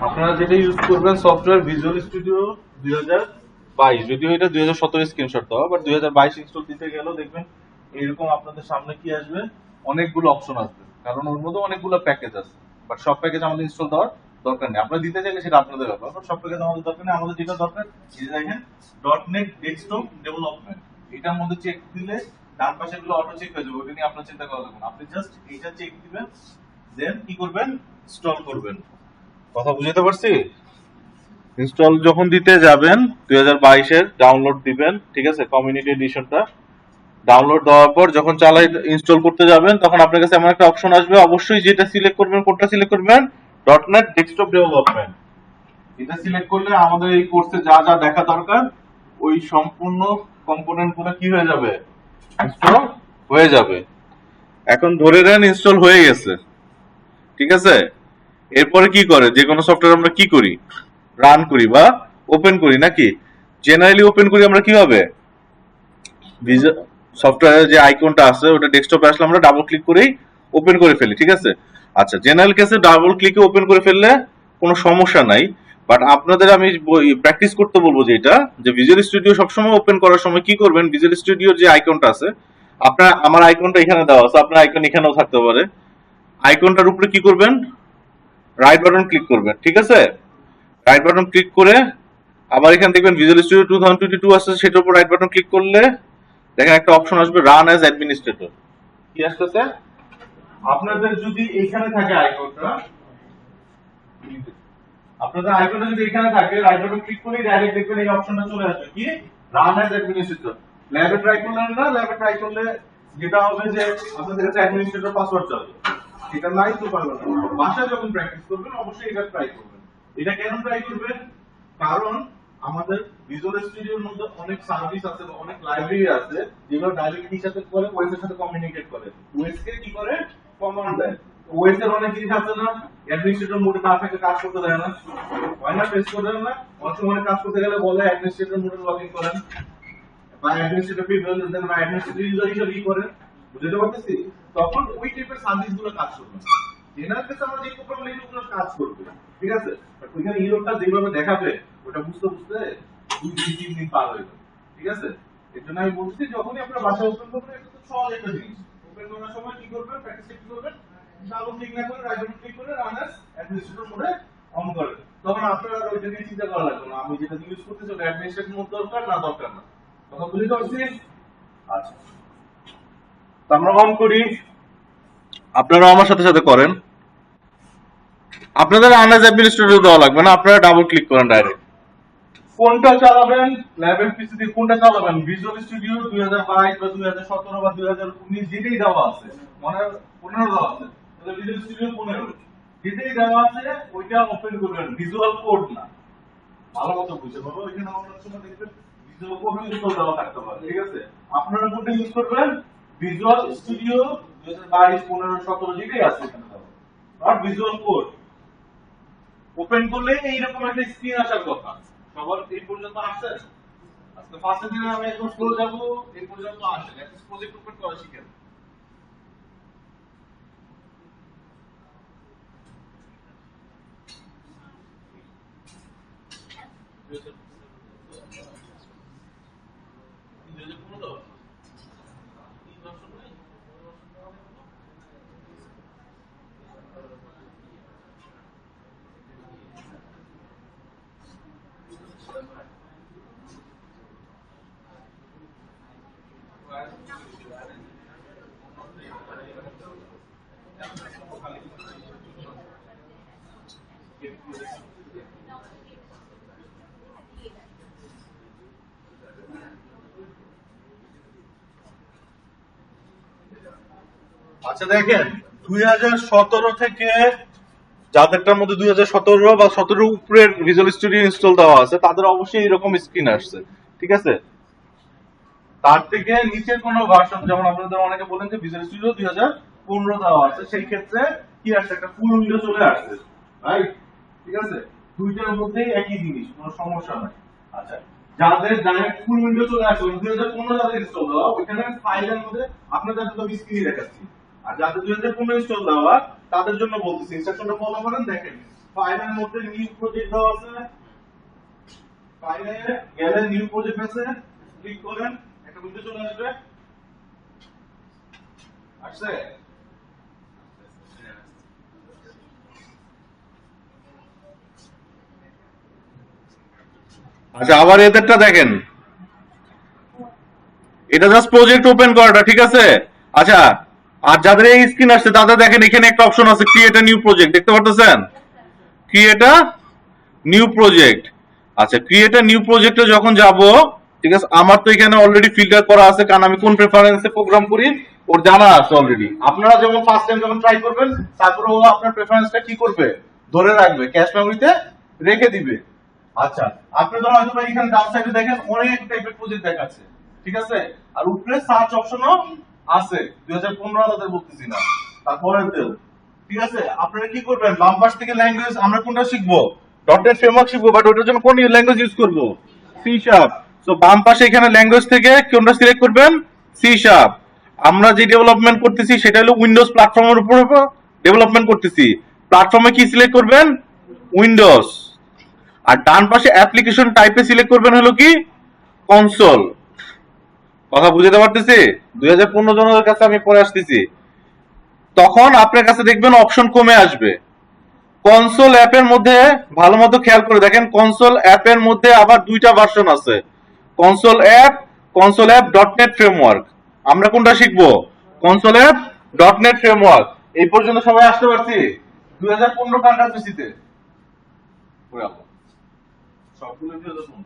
আপনারা যেটা ইউজ করবেন সফটওয়্যার ভিজুয়াল স্টুডিও 2022, যদিও এটা 2017 স্ক্রিনশট দেওয়া, বাট 2022 ইনস্টল দিতে গেলেও দেখবেন এরকম আপনাদের সামনে কি আসবে, অনেকগুলো অপশন আসবে, কারণ ওর মধ্যে অনেকগুলো প্যাকেজ আছে। বাট সব প্যাকেজ আমাদের ইনস্টল দেওয়ার দরকার নেই, আপনারা দিতে চাইলে সেটা আপনাদের ব্যাপার, বাট সব প্যাকেজ আমাদের দরকার নেই। আমাদের যেটা দরকার এই যে দেখেন .NET ডেস্কটপ ডেভেলপমেন্ট, এটার মধ্যে চেক দিলে ডান পাশে গুলো অটো চেক হয়ে যাবে, ওটা নিয়ে আপনার চিন্তা করা লাগবে না। আপনি জাস্ট এইটা চেক দিবেন, দেন কি করবেন, ইনস্টল করবেন। কথা বুঝতে পারছি? ইনস্টল যখন দিতে যাবেন 2022 এর ডাউনলোড দিবেন, ঠিক আছে, কমিউনিটি এডিশনটা ডাউনলোড দেওয়ার পর যখন চালাই ইনস্টল করতে যাবেন তখন আপনার কাছে এমন একটা অপশন আসবে, অবশ্যই যেটা সিলেক্ট করবেন, কোনটা সিলেক্ট করবেন, .NET ডেস্কটপ ডেভেলপমেন্ট। এটা সিলেক্ট করলে আমাদের এই কোর্সে যা যা দেখা দরকার ওই সম্পূর্ণ কম্পোনেন্ট গুলো কি হয়ে যাবে, ইনস্টল হয়ে যাবে। এখন ধরে নেন ইনস্টল হয়ে গেছে, ঠিক আছে। এরপরে কি করে, যে কোনো সফটওয়্যার আমরা কি করি, রান করি বা ওপেন করি নাকি? জেনারেলি ওপেন করি আমরা কিভাবে, সফটওয়্যারের যে আইকনটা আছে ওটা ডেস্কটপে আসলে আমরা ডাবল ক্লিক করেই ওপেন করে ফেলি, ঠিক আছে। আচ্ছা, জেনারেল কেসে ডাবল ক্লিকে ওপেন করে ফেললে কোনো সমস্যা নাই, বাট আপনাদের আমি প্র্যাকটিস করতে বলবো যেটা, যে ভিজুয়াল স্টুডিও সবসময় ওপেন করার সময় কি করবেন, ভিজুয়াল স্টুডিওর যে আইকনটা আছে, আপনার আমার আইকনটা এখানে দেওয়া আছে, আপনার আইকন এখানেও থাকতে পারে, আইকনটার উপরে কি করবেন, রাইট বাটন ক্লিক করবেন, ঠিক আছে। রাইট বাটন ক্লিক করে আবার এখানে দেখবেন ভিজুয়াল স্টুডিও 2022 আছে, সেটার উপর রাইট বাটন ক্লিক করলে দেখেন একটা অপশন আসবে, রান অ্যাজ অ্যাডমিনিস্ট্রেটর। কি আসতেছে, আপনাদের যদি এখানে থাকে আইকনটা, আপনাদের আইকনটা যদি এখানে থাকে, রাইট বাটন ক্লিক করে ডাইরেক্ট দেখবেন এই অপশনটা চলে আসবে, কি, রান অ্যাজ অ্যাডমিনিস্ট্রেটর। ল্যাবে ট্রাই করলেন না, ল্যাবে ট্রাই করলে যেটা হবে যে আপনাদের কাছে অ্যাডমিনিস্ট্রেটর পাসওয়ার্ড চাইবে, এটা নাই তো পারবেন না। বাসায় যখন প্র্যাকটিস করবেন অবশ্যই এটা ট্রাই করবেন। এটা কেন ট্রাই করবেন, কারণ আমাদের ভিজুয়াল স্টুডিওর মধ্যে অনেক সার্ভিস আছে বা অনেক লাইব্রেরি আছে যেগুলো ডাইরেক্ট কি সাথে করে, ওয়েব এর সাথে কমিউনিকেট করে, ওয়েব কে কি করে, কমান্ড দেয়। ওয়েব এর অনেক জিনিস আছে না, অ্যাডমিনিস্ট্রেটর মোডে না থাকে কাজ করতে দেয় না, হয় না, ফেস করেন না, অনেক সময় কাজ করতে গেলে বলে অ্যাডমিনিস্ট্রেটর মোডে লগইন করেন বা অ্যাডমিনিস্ট্রেটর প্রিভিলেজ দেন বা অ্যাডমিনিস্ট্রেটর ইউজার হিসেবে করেন, বুঝতে পারতেছি। তখন ওই টাইপের সার্ভিস গুলো কাজ করবে, জেনারেল কেসে আমরা যে প্রোগ্রাম লিখব ওগুলো কাজ করবে, ঠিক আছে। বাট ওইখানে ইরোরটা যেভাবে দেখাবে ওটা বুঝতে বুঝতে 2-3 দিন পার হয়ে যাবে, ঠিক আছে। এর জন্য আমি বলছি যখনই আপনার বাসায় ওপেন করবেন, এটা তো সহজ একটা জিনিস, ওপেন করার সময় কি করবেন, প্র্যাকটিসে কি করবেন, ডাবল ক্লিক না করে রাইট বাটন ক্লিক করে রান অ্যাজ অ্যাডমিনিস্ট্রেটর মোডে অন করেন। তখন আপনার আর ওইটা নিয়ে চিন্তা করা লাগবে না, আমি যেটা ইউজ করতেছি ওটা অ্যাডমিনিস্ট্রেটর মোড দরকার না দরকার না। কথা বুঝতে পারছি? আচ্ছা, তো আমরা অন করি, আপনারাও আমার সাথে সাথে করেন। আপনাদের আনএজ অ্যাডমিনিস্ট্রেটর দেওয়া লাগবে না, আপনারা ডাবল ক্লিক করেন ডাইরেক্ট। কোনটা চালাবেন, ল্যাবের পিসি দিয়ে কোনটা চালাবেন, ভিজুয়াল স্টুডিও 2022 বা 2017 বা 2019 যেটাই দেওয়া আছে, মানে 15 দেওয়া আছে, তাহলে ভিজুয়াল স্টুডিও 15 যেটাই দেওয়া আছে ওইটা ওপেন করবেন, ভিজুয়াল কোড না। ভালো মতো বুঝে বাবা, ওইখানে অনেক সময় দেখবেন ভিজুয়াল কোড ইনস্টল দেওয়া থাকতে পারে, ঠিক আছে। আপনারা কোনটা ইউজ করবেন, ভিজুয়াল স্টুডিও 2022 15 17 যেটাই আছে এখানে দেওয়া, আর ভিজুয়াল কোড ওপেন করলে এইরকম একটা স্ক্রিন আসার কথা। সবার এই পর্যন্ত আসছে, আজকে ফার্স্ট দিনে আমি একদম স্কুলে যাব, এই পর্যন্ত আসে, একটা প্রজেক্ট ওপেন করা শিখেন। আচ্ছা দেখেন, 2017 থেকে যাদেরটার মধ্যে 2017 বা 17 উপরের ভিজুয়াল স্টুডিও ইনস্টল দেওয়া আছে তাদের অবশ্যই এরকম স্ক্রিন আসছে, ঠিক আছে। তার থেকে নিচের কোনো ভার্সন, যেমন আপনাদের অনেকে বলেন যে ভিজুয়াল স্টুডিও 2015 দেওয়া আছে, সেই ক্ষেত্রে কি আসছে, একটা ফুল উইন্ডো চলে আসছে, রাইট, ঠিক আছে। দুইটার মধ্যেই একই জিনিস, কোনো সমস্যা নাই। আচ্ছা, যাদের ডাইরেক্ট ফুল উইন্ডো চলে আসছে 2015 যাদের ইনস্টল দেওয়া, ওইখানে ফাইলের মধ্যে আপনাদের জন্য আমি স্ক্রিনে দেখাচ্ছি, আর যাদের 2015 ইনস্টল দেওয়া তাদের জন্য বলতেছি ইনস্ট্রাকশনটা ফলো করেন, দেখেন ফাইলের মধ্যে নিউ প্রজেক্ট দেওয়া আছে, ফাইলে গেলে নিউ প্রজেক্ট আছে, ক্লিক করেন, একটা উইন্ডো চলে আসবে। আসছে? আচ্ছা, আবার এদেরটা দেখেন, এটা জাস্ট প্রজেক্ট ওপেন করাটা, ঠিক আছে? আচ্ছা, আর যাদের এই স্ক্রিন আসছে তাদের দেখেন এখানে একটা অপশন আছে ক্রিয়েট আ নিউ প্রজেক্ট, দেখতে পাচ্ছেন? Create a new project. আচ্ছা, ক্রিয়েট আ নিউ প্রজেক্টে যখন যাব, ঠিক আছে, আমার তো এখানে অলরেডি ফিল্টার করা আছে, কারণ আমি কোন প্রেফারেন্সে প্রোগ্রাম করি ওর জানা আছে অলরেডি। আপনারা যেমন ফার্স্ট টাইম যখন ট্রাই করবেন, তারপরে ও আপনার প্রেফারেন্সটা কি করবে, ধরে রাখবে, ক্যাশ মেমোরিতে রেখে দিবে। আচ্ছা, আপনি ধরো হয়তো বা এখানে ডান সাইডে দেখেন অনেক টাইপের প্রজেক্ট দেখাচ্ছে, ঠিক আছে? আর উপরে সার্চ অপশনও আছে, 2015 আলাদা বলতেছি না, তারপরে ঠিক আছে? আপনারা কি করবেন, বাম পাশ থেকে ল্যাঙ্গুয়েজ আমরা কোনটা শিখবো, ডটনেট ফ্রেমওয়ার্ক শিখবো, বাট ওটার জন্য কোন ল্যাঙ্গুয়েজ ইউজ করবো, সি শার্প। সো বাম পাশে এখানে ল্যাঙ্গুয়েজ থেকে কোনটা সিলেক্ট করবেন, সি শার্প। আমরা যে ডেভেলপমেন্ট করতেছি সেটা হলো উইন্ডোজ প্ল্যাটফর্মের উপর ডেভেলপমেন্ট করতেছি, প্ল্যাটফর্মে কি সিলেক্ট করবেন, উইন্ডোজ। আর ডান পাশে অ্যাপ্লিকেশন টাইপে সিলেক্ট করবেন হলো কি, কনসোল। কথা বুঝতে পারতেছি? 2015 জনের কাছে আমি পরে আসতেছি, তখন আপনার কাছে দেখবেন অপশন কমে আসবে। কনসোল অ্যাপের মধ্যে ভালো মতো খেয়াল করে দেখেন, কনসোল অ্যাপের মধ্যে আবার দুইটা ভার্সন আছে, কনসোল অ্যাপ ডটনেট ফ্রেমওয়ার্ক। আমরা কোনটা শিখবো, কনসোল অ্যাপ ডটনেট ফ্রেমওয়ার্ক। এই পর্যন্ত সবাই আসতে পারছি? 2015 কার কাছে সবগুলো 2015।